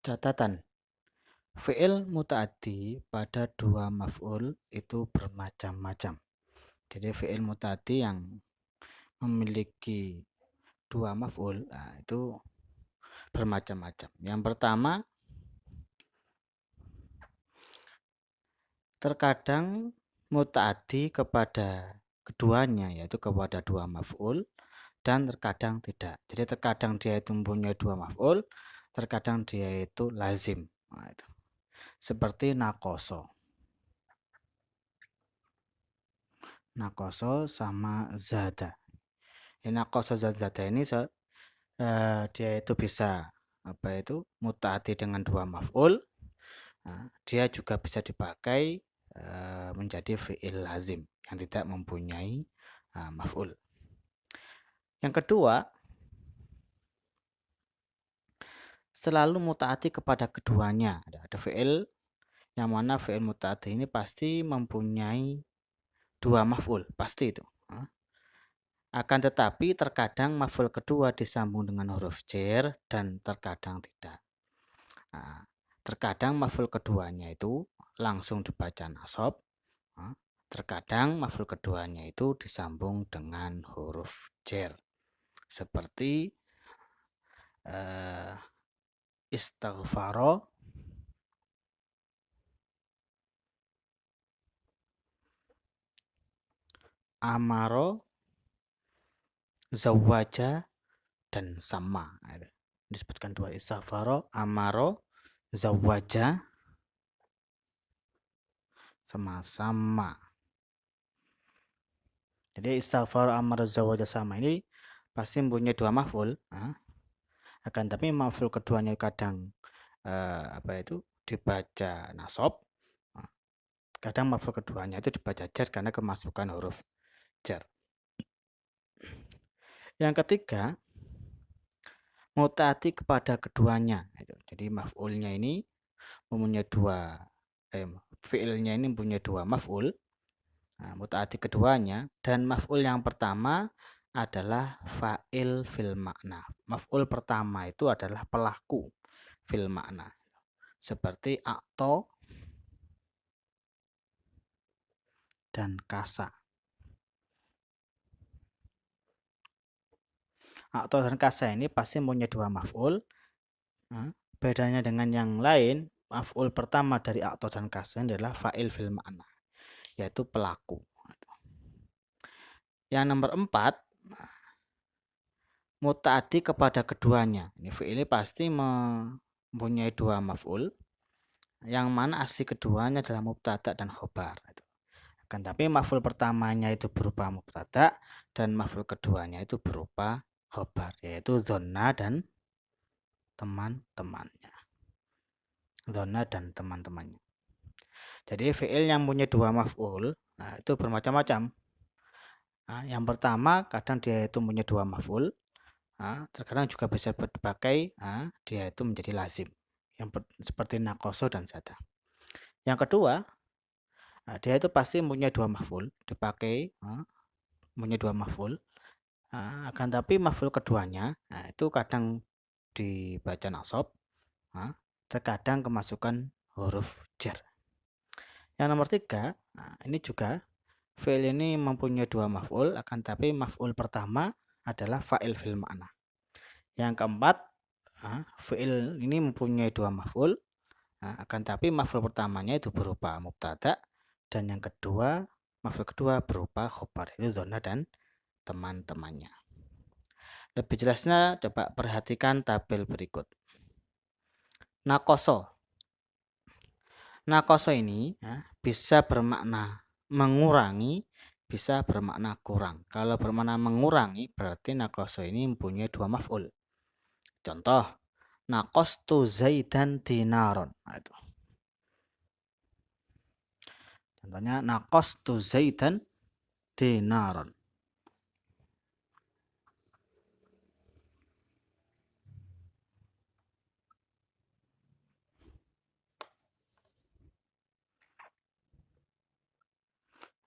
Catatan, fi'il muta'addi pada dua maf'ul itu bermacam-macam. Jadi fi'il muta'addi yang memiliki dua maf'ul itu bermacam-macam. Yang pertama, terkadang muta'addi kepada keduanya, yaitu kepada dua maf'ul, dan terkadang tidak. Jadi terkadang dia itu mempunyai dua maf'ul, terkadang dia itu lazim. Itu. Seperti nakoso. Nakoso sama zada. Nakoso zada ini dia itu bisa muta'addi dengan dua maf'ul. Dia juga bisa dipakai menjadi fi'il lazim yang tidak mempunyai maf'ul. Yang kedua, selalu muta'addi kepada keduanya. Ada fi'il yang mana fi'il muta'addi ini pasti mempunyai dua maf'ul, pasti itu. Akan tetapi terkadang maf'ul kedua disambung dengan huruf jar dan terkadang tidak. Terkadang maf'ul keduanya itu langsung dibaca nasab. Terkadang maf'ul keduanya itu disambung dengan huruf jar. Seperti istighfaro, amaro, zawaja, dan sama. Disebutkan dua, istighfaro, amaro, zawaja, sama-sama. Jadi istighfaro, amaro, zawaja, sama ini pasti mempunyai dua maf'ul. Akan tapi maf'ul keduanya kadang dibaca nasab. Kadang maf'ul keduanya itu dibaca jar karena kemasukan huruf jar. Yang ketiga, muta'addi kepada keduanya. Jadi maf'ulnya ini mempunyai dua, fi'ilnya ini mempunyai dua maf'ul. Muta'addi keduanya, dan maf'ul yang pertama adalah fa'il fil makna. Maf'ul pertama itu adalah pelaku fil makna. Seperti akto dan kasa. Akto dan kasa ini pasti mempunyai dua maf'ul. Bedanya dengan yang lain, maf'ul pertama dari akto dan kasa adalah fa'il fil makna, yaitu pelaku. Yang nomor 4, muta'addi kepada keduanya. Ini fi'il pasti mempunyai dua maf'ul, yang mana asli keduanya adalah mubtada dan khobar. Akan tapi maf'ul pertamanya itu berupa mubtada dan maf'ul keduanya itu berupa khobar, yaitu dzonna dan teman-temannya. Dzonna dan teman-temannya. Jadi fi'il yang punya dua maf'ul itu bermacam-macam. Yang pertama, kadang dia itu punya dua maf'ul. Terkadang juga bisa dipakai dia itu menjadi lazim, yang seperti nakoso dan zada. Yang kedua, dia itu pasti mempunyai dua maf'ul, dipakai mempunyai dua maf'ul. Akan tapi maf'ul keduanya itu kadang dibaca nasab, terkadang kemasukan huruf jar. Yang nomor 3, ini juga fi'il ini mempunyai dua maf'ul, akan tapi maf'ul pertama adalah fa'il fil makna. Yang keempat, fi'il ini mempunyai dua maf'ul, akan tapi maf'ul pertamanya itu berupa mubtada, dan yang kedua, maf'ul kedua berupa khobar, itu dzonna dan teman-temannya. Lebih jelasnya coba perhatikan tabel berikut. Nakoso. Nakoso ini bisa bermakna mengurangi, bisa bermakna kurang. Kalau bermakna mengurangi berarti nakoso ini mempunyai dua maf'ul. Contoh, nakostu zaidan dinaron. Itu. Contohnya nakostu zaidan dinaron.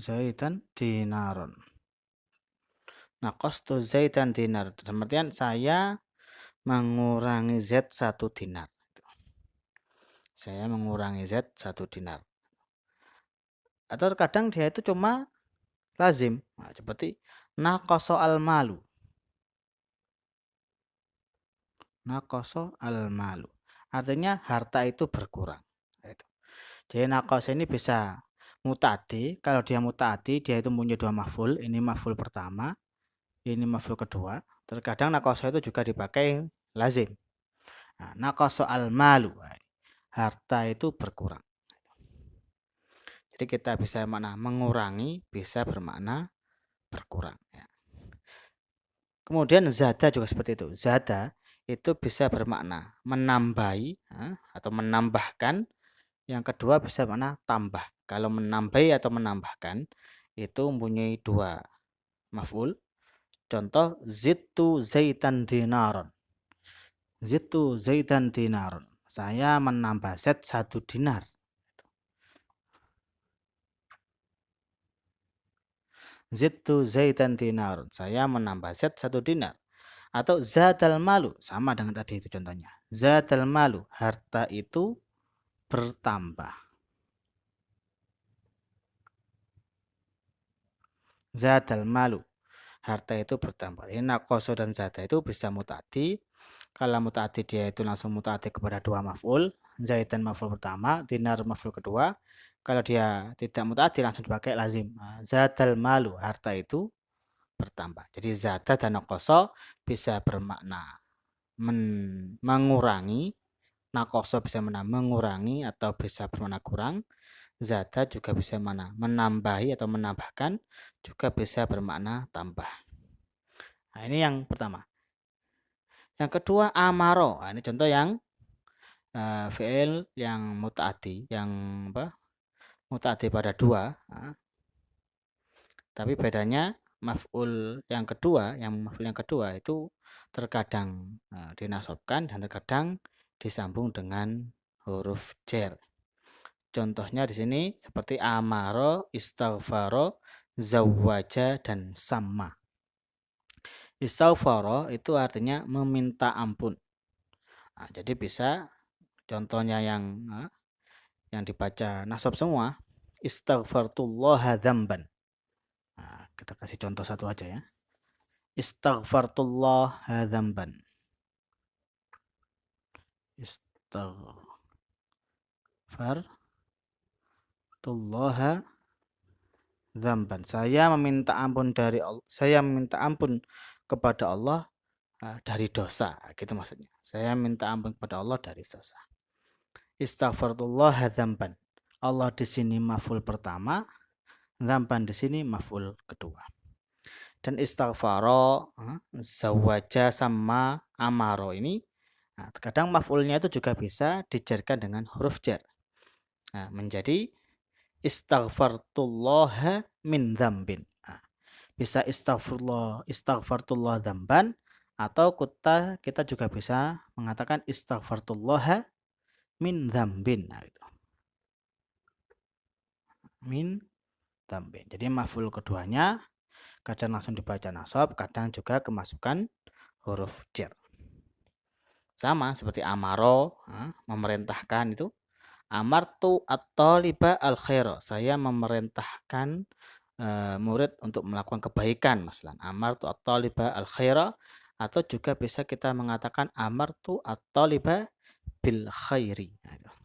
Zaidan dinaron. Nakostu zaidan dinar. Artinya saya mengurangi Z 1 dinar. Saya mengurangi Z 1 dinar. Atau terkadang dia itu cuma lazim. Nah, seperti naqasa al-malu. Naqasa al-malu. Artinya harta itu berkurang. Itu. Jadi naqasa ini bisa muta'addi. Kalau dia muta'addi, dia itu punya dua maf'ul. Ini maf'ul pertama, ini maf'ul kedua. Terkadang naqasa itu juga dipakai lazim. Nah, naqasa al-malu. Harta itu berkurang. Jadi kita bisa makna mengurangi, bisa bermakna berkurang. Ya. Kemudian zada juga seperti itu. Zada itu bisa bermakna menambahi atau menambahkan. Yang kedua bisa bermakna tambah. Kalau menambahi atau menambahkan itu mempunyai dua maf'ul. Contoh zidtu zaitan dinaron. Zidtu zaitan dinaron. Saya menambah Z 1 dinar. Zidtu zaitan dinarun. Saya menambah Z 1 dinar. Atau zadal malu. Sama dengan tadi itu contohnya. Zadal malu. Harta itu bertambah. Zadal malu. Harta itu bertambah. Ini naqoso dan zada itu bisa muta'addi. Kalau muta'addi dia itu langsung muta'addi kepada dua maf'ul. Zaitan maf'ul pertama, dinar maf'ul kedua. Kalau dia tidak muta'addi langsung dipakai lazim. Zadal malu. Harta itu bertambah. Jadi zada dan naqoso bisa bermakna mengurangi. Naqoso bisa bermakna mengurangi atau bisa bermakna kurang. Zada juga bisa bermakna menambahi atau menambahkan, juga bisa bermakna tambah. Nah, ini yang pertama. Yang kedua amaro. Nah, ini contoh yang fi'il yang muta'addi, yang muta'addi pada dua. Nah, tapi bedanya maf'ul yang kedua itu terkadang dinasobkan dan terkadang disambung dengan huruf jar. Contohnya di sini seperti amaro, istaghfaro, zawwaja dan sama. Istaghfaro itu artinya meminta ampun. Nah, jadi bisa contohnya yang dibaca nasab semua. Istaghfartullaha dzamban. Nah, kita kasih contoh satu aja ya. Istaghfartullaha dzamban. Istaghfartullaha dzamban. Saya meminta ampun kepada Allah dari dosa. Gitu maksudnya. Saya minta ampun kepada Allah dari dosa. Istaghfartullaha dzamban. Allah di sini maf'ul pertama, dzamban di sini maf'ul kedua. Dan istaghfaro, zawaja sama amaro ini terkadang maf'ulnya itu juga bisa dijarkan dengan huruf jar. Nah, menjadi istaghfartullaha min dzambin. Nah, bisa istaghfartullah dzamban atau kita juga bisa mengatakan istaghfartullaha min dzambin. Nah, itu. Min dzambin. Jadi maf'ul keduanya kadang langsung dibaca nasab, kadang juga kemasukan huruf jar. Sama seperti amaro, memerintahkan itu. Amartu at-taliba al-khaira. Saya memerintahkan murid untuk melakukan kebaikan. Masalah amartu at-taliba al-khaira. Atau juga bisa kita mengatakan amartu at-taliba bil khairi.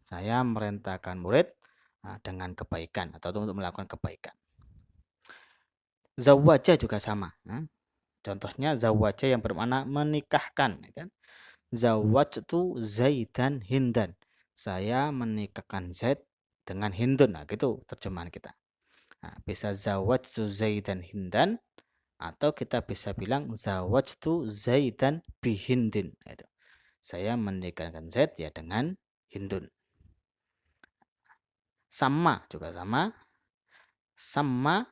Saya memerintahkan murid dengan kebaikan atau untuk melakukan kebaikan. Zawaja juga sama. Contohnya zawaja yang bermakna menikahkan. Zawajtu Zaidan Hindan. Saya menikahkan Zaid dengan Hindun. Nah, gitu terjemahan kita. Nah, bisa zawajtu Zaidan Hindan atau kita bisa bilang zawajtu Zaidan bihindin. Itu. Saya menikahkan Zaid ya dengan Hindun. Sama juga sama. Sama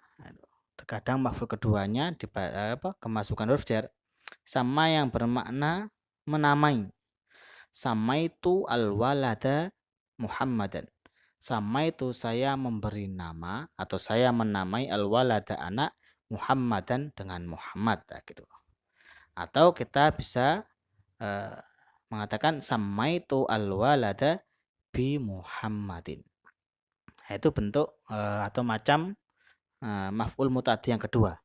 terkadang maf'ul keduanya kemasukan huruf jar. Sama yang bermakna menamai. Samaitu al-walada Muhammadan. Samaitu saya memberi nama atau saya menamai al-walada anak Muhammadan dengan Muhammad gitu. Atau kita bisa mengatakan samaitu al-walada bi Muhammadin. Nah, itu bentuk atau macam maf'ul mutaaddi yang kedua.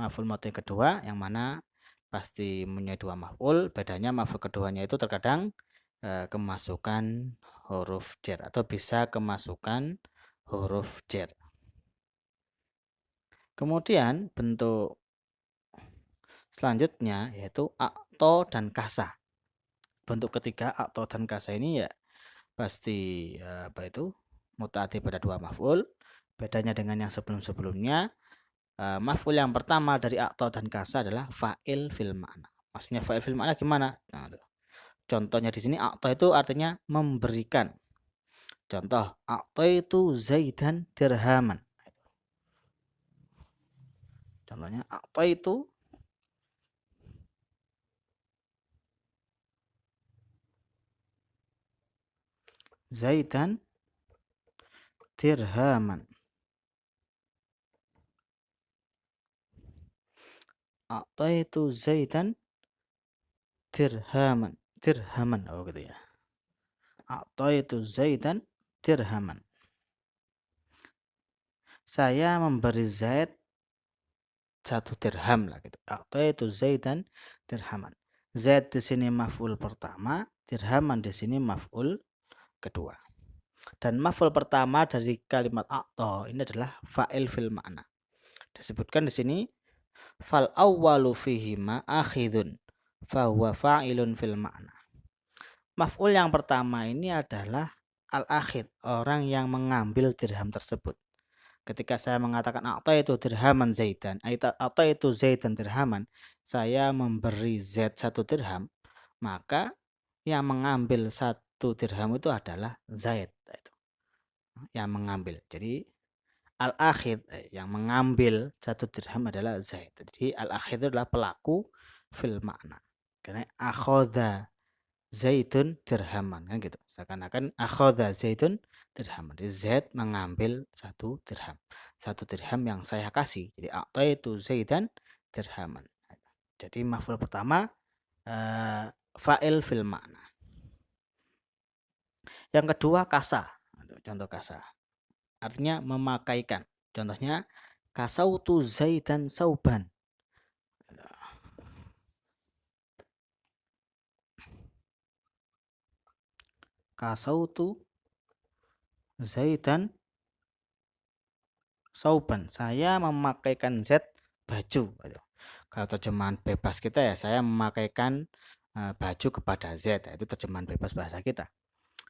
Maf'ul mutaaddi yang kedua yang mana pasti punya dua maf'ul, bedanya maf'ul keduanya itu terkadang kemasukan huruf jar atau bisa kemasukan huruf jar. Kemudian bentuk selanjutnya yaitu a'to dan kasa. Bentuk ketiga a'to dan kasa ini ya pasti mutaaddi pada dua maf'ul. Bedanya dengan yang sebelum-sebelumnya, maf'ul yang pertama dari a'to dan kasa adalah fa'il fil ma'na. Maksudnya fa'il fil ma'na gimana? Nah, contohnya di sini a'to itu artinya memberikan. Contoh, a'to itu Zaidan dirhaman. Contohnya a'to itu Zaidan dirhaman. A'taitu Zaidan dirhaman. Dirhaman, gitu ya. A'taitu Zaidan dirhaman. Saya memberi Zaid 1 dirham lah gitu. A'taitu Zaidan dirhaman. Zaid di sini maf'ul pertama, dirhaman di sini maf'ul kedua. Dan maf'ul pertama dari kalimat a'ta ini adalah fa'il fil ma'na. Disebutkan di sini fal awwalu fihi ma akhidun fa huwa fa'ilun fil ma'na. Maf'ul yang pertama ini adalah al-akhid, orang yang mengambil dirham tersebut. Ketika saya mengatakan a'taitu dirhaman Zaidan, a'taitu Zaidan dirhaman, saya memberi Z 1 dirham, maka yang mengambil 1 dirham itu adalah Zaid. Yang mengambil. Jadi al-akhid yang mengambil 1 dirham adalah Zaid. Jadi al-akhid itu adalah pelaku fil makna. Karena akhadha Zaidun dirhaman kan gitu. Seakan-akan akhadha Zaidun dirhaman. Jadi Zaid mengambil 1 dirham. 1 dirham yang saya kasih. Jadi a'taitu Zaidan dirhaman. Jadi maf'ul pertama fa'il fil makna. Yang kedua kasa. Contoh kasa. Artinya memakaikan. Contohnya kasautu Zaidan sauban. Kasautu Zaidan sauban. Saya memakaikan Z baju. Kalau terjemahan bebas kita ya, saya memakaikan baju kepada Z. Itu terjemahan bebas bahasa kita.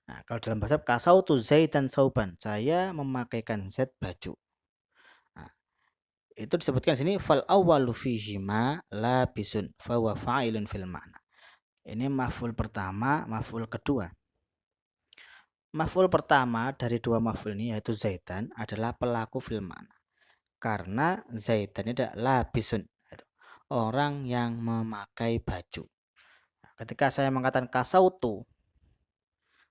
Nah, kalau dalam bahasa kasautu Zaidan sauban, saya memakaikan Z baju. Nah, itu disebutkan di sini fal awwalu fihi ma labisun fa huwa fa'ilun fil ma'na. Ini maf'ul pertama, maf'ul kedua. Maf'ul pertama dari dua maf'ul ini yaitu Zaidan adalah pelaku fil ma'na. Karena Zaidan ini adalah labisun, orang yang memakai baju. Ketika saya mengatakan kasautu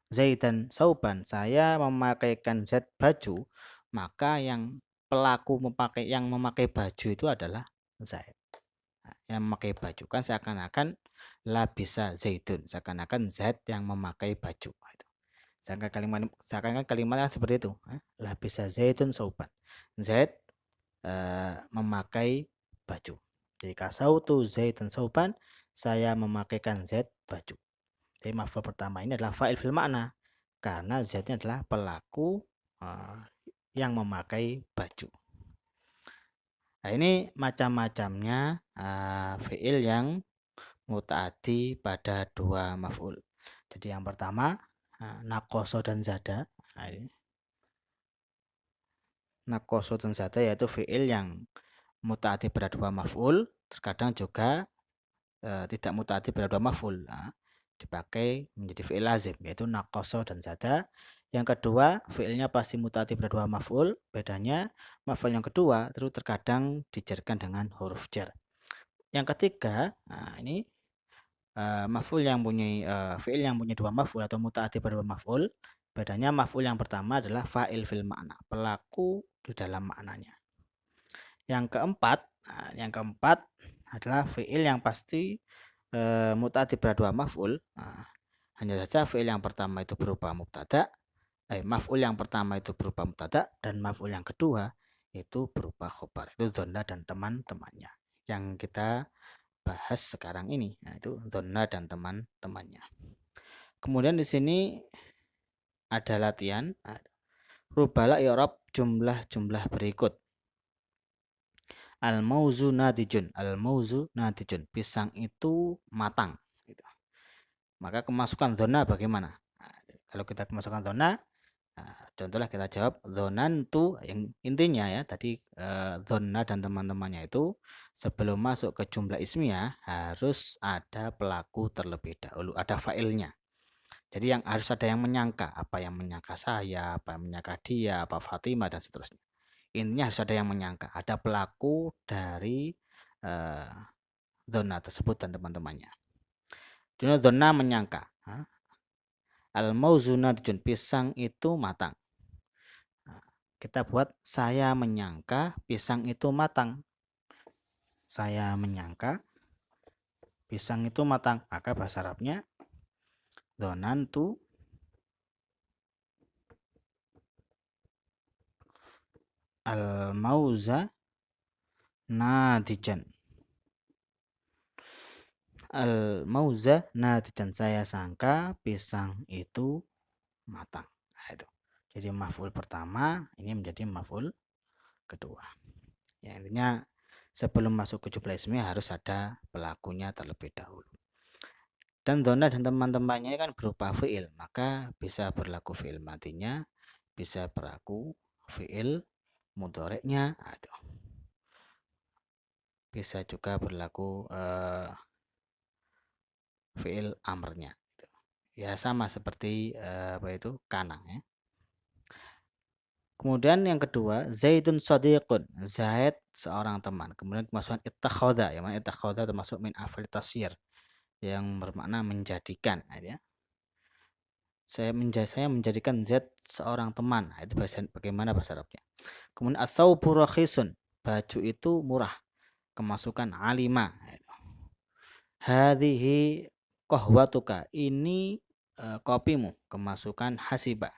Zaidan sauban, saya memakaikan Z baju, maka yang pelaku yang memakai baju itu adalah Zaid. Yang memakai baju kan seakan-akan labisa Zaidun, seakan-akan Zaid yang memakai baju. Seakan-akan kalimatnya seperti itu. Labisa Zaidun sauban. Zaid memakai baju. Jadi kasautu Zaidan sauban, saya memakaikan Z baju. Jadi maf'ul pertama ini adalah fa'il fil ma'na karena Z-nya adalah pelaku yang memakai baju. Nah, ini macam-macamnya fi'il yang mutaaddi pada dua maf'ul. Jadi yang pertama naqoso dan zada. Naqoso dan zada yaitu fi'il yang mutaaddi pada dua maf'ul, terkadang juga tidak mutaaddi pada dua maf'ul. Dipakai menjadi fi'il lazim yaitu naqoso dan zada. Yang kedua, fi'ilnya pasti mutaaddi pada dua maf'ul. Bedanya maf'ul yang kedua terus terkadang dijarkan dengan huruf jar. Yang ketiga, ini maf'ul yang punya fi'il yang punya dua maf'ul atau mutaaddi pada dua maf'ul. Bedanya maf'ul yang pertama adalah fa'il fil ma'na, pelaku di dalam maknanya. Yang keempat adalah fi'il yang pasti mutaaddi pada dua maf'ul. Hanya saja fi'il yang pertama itu berupa mubtada, maf'ul yang pertama itu berupa mubtada dan maf'ul yang kedua itu berupa khobar. Itu dzonna dan teman-temannya yang kita bahas sekarang ini. Nah, itu dzonna dan teman-temannya. Kemudian di sini ada latihan. Rubala i'rab jumlah-jumlah berikut. Al-mauzu nadijun. Al-mauzu nadijun. Pisang itu matang. Gitu. Maka kemasukan dzonna bagaimana? Nah, kalau kita kemasukan dzonna, contohnya kita jawab dzonantu, yang intinya ya tadi dzonna dan teman-temannya itu sebelum masuk ke jumlah ismiyah harus ada pelaku terlebih dahulu, ada fa'ilnya. Jadi yang harus ada yang menyangka, apa yang menyangka saya, apa yang menyangka dia, apa Fatimah dan seterusnya. Intinya harus ada yang menyangka, ada pelaku dari dzonna tersebut dan teman-temannya. Dzonna menyangka, al-mauzu nadijun, pisang itu matang. Kita buat saya menyangka pisang itu matang. Saya menyangka pisang itu matang. Maka bahasa Arabnya dzonantu al-mauza nadijan. Al-mauza nadijan, saya sangka pisang itu matang. Nah, itu. Jadi maf'ul pertama ini menjadi maf'ul kedua. Ya, intinya sebelum masuk ke jumlah ismiyah harus ada pelakunya terlebih dahulu. Dan dzonna dan teman-temannya kan berupa fi'il, maka bisa berlaku fi'il matinya, bisa berlaku fi'il mudhari'nya, bisa juga berlaku fi'il amrnya. Ya sama seperti apa itu kana ya. Kemudian yang kedua, Zaidun shadiqun, Zaid seorang teman. Kemudian kemasukan ittakhadha, yang mana ittakhadha termasuk min af'al tasyir yang bermakna menjadikan, ya. Saya menjadikan Z seorang teman. Itu bagaimana bahasa Arabnya. Kemudian as-saubu rakhisun, baju itu murah. Kemasukan alima. Hadhihi qahwatuka, ini kopimu. Kemasukan hasiba.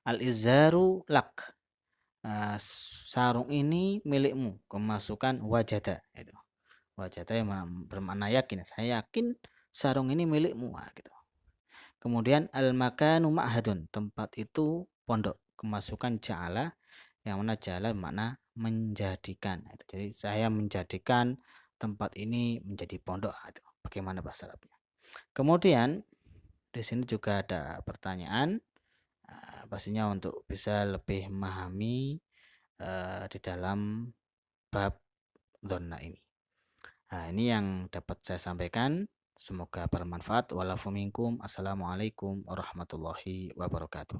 Al-izharu lak, sarung ini milikmu. Kemasukan wajada. Itu. Wajada yang bermakna yakin. Saya yakin sarung ini milikmu. Nah, gitu. Kemudian al-makanu ma'hadun, tempat itu pondok. Kemasukan ja'ala, yang mana ja'ala makna menjadikan. Jadi saya menjadikan tempat ini menjadi pondok. Bagaimana bahasa Arabnya? Kemudian di sini juga ada pertanyaan, pastinya untuk bisa lebih memahami di dalam bab dzonna ini. Nah, ini yang dapat saya sampaikan. Semoga bermanfaat. Walafu minkum. Assalamualaikum warahmatullahi wabarakatuh.